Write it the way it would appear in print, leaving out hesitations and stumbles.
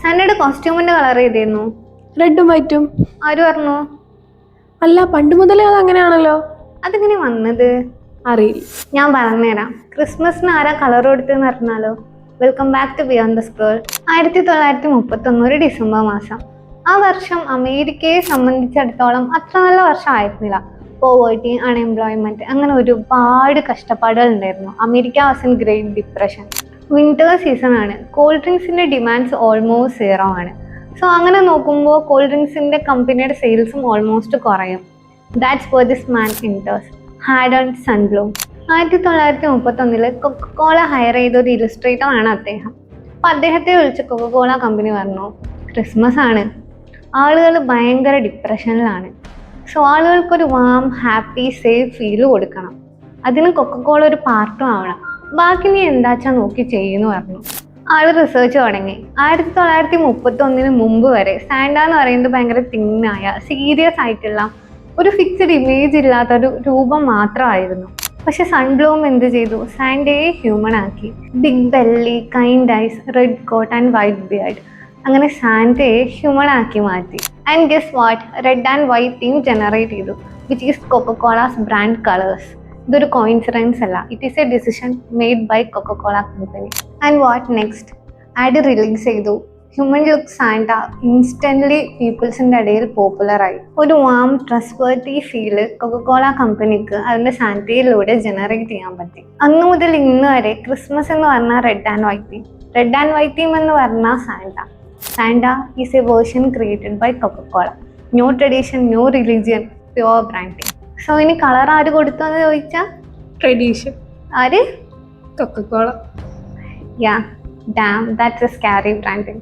സാൻഡയുടെ കോസ്റ്റ്യൂമിന്റെ colour ഏതായിരുന്നു? റെഡും വൈറ്റും. ആര് പറഞ്ഞു? അല്ല, പണ്ട് മുതലേ അത് അങ്ങനെയാണല്ലോ. അതെങ്ങനെ വന്നത്? അറിയില്ല. ഞാൻ പറഞ്ഞുതരാം. ക്രിസ്മസിന് ആരാ കളർ കൊടുത്തെന്ന് അറിഞ്ഞാലോ? Welcome back to beyond the scroll. 1931 ഒരു ഡിസംബർ മാസം. ആ വർഷം അമേരിക്കയെ സംബന്ധിച്ചിടത്തോളം അത്ര നല്ല വർഷം ആയിരുന്നില്ല. പോവേർട്ടി, അൺഎംപ്ലോയ്മെന്റ്, അങ്ങനെ ഒരുപാട് കഷ്ടപ്പാടുകൾ ഉണ്ടായിരുന്നു. America was in great depression. Winter season ആണ്. കോൾഡ് ഡ്രിങ്ക്സിന്റെ ഡിമാൻഡ്സ് ഓൾമോസ്റ്റ് സീറോ ആണ്. സോ അങ്ങനെ നോക്കുമ്പോൾ കോൾഡ് ഡ്രിങ്ക്സിന്റെ കമ്പനിയുടെ സെയിൽസും ഓൾമോസ്റ്റ് കുറയും. That's where this man enters. Haddon Sundblom. 1931 Coca Cola hire ചെയ്ത ഒരു ഇല്ലസ്ട്രേറ്റർ ആണ് അദ്ദേഹം. അപ്പൊ അദ്ദേഹത്തെ വിളിച്ച് കൊക്കക്കോള കമ്പനി പറഞ്ഞു, ക്രിസ്മസ് ആണ്, ആളുകൾ ഭയങ്കര ഡിപ്രഷനിലാണ്. സോ ആളുകൾക്കൊരു വാം, ഹാപ്പി, സേഫ് ഫീല് കൊടുക്കണം. അതിന് കൊക്കക്കോള ഒരു പാർട്ടും ആവണം. ബാക്കി നീ എന്താച്ചാ നോക്കി ചെയ്യുന്നു പറഞ്ഞു. ആള് റിസർച്ച് തുടങ്ങി. 1931 മുമ്പ് വരെ സാന്റ എന്ന് പറയുന്നത് ഭയങ്കര തിന്നായ, സീരിയസ് ആയിട്ടുള്ള, ഒരു ഫിക്സഡ് ഇമേജ് ഇല്ലാത്തൊരു രൂപം മാത്രമായിരുന്നു. പക്ഷെ സൺബ്ലൂം എന്ത് ചെയ്തു? സാന്റയെ ഹ്യൂമൺ ആക്കി. Big belly, kind eyes, red coat and white beard, അങ്ങനെ സാന്റയെ ഹ്യൂമൺ ആക്കി മാറ്റി. And guess what? Red and white theme generate ചെയ്തു, which is Coca Cola's brand colours. ഇതൊരു കോയിൻസിഡൻസ് അല്ല, it is a decision made by Coca Cola company. And what next? Ad release ചെയ്തു. Human look Santa instantly പീപ്പിൾസിന്റെ ഇടയിൽ പോപ്പുലറായി. ഒരു warm, trustworthy feel Coca Cola കമ്പനിക്ക് അതിന്റെ സാന്റയിലൂടെ ജനറേറ്റ് ചെയ്യാൻ പറ്റി. അന്നു മുതൽ ഇന്ന് വരെ ക്രിസ്മസ് എന്ന് പറഞ്ഞാൽ red and white theme, red and white theme എന്ന് പറഞ്ഞാൽ Santa. Santa is a version created by Coca Cola. No tradition, no religion, pure branding. So ഇനി കളർ ആര് കൊടുത്തു എന്ന് ചോദിച്ചാൽ ട്രഡീഷൻ. ആര്? Coca Cola. Yeah, damn, that's a scary branding.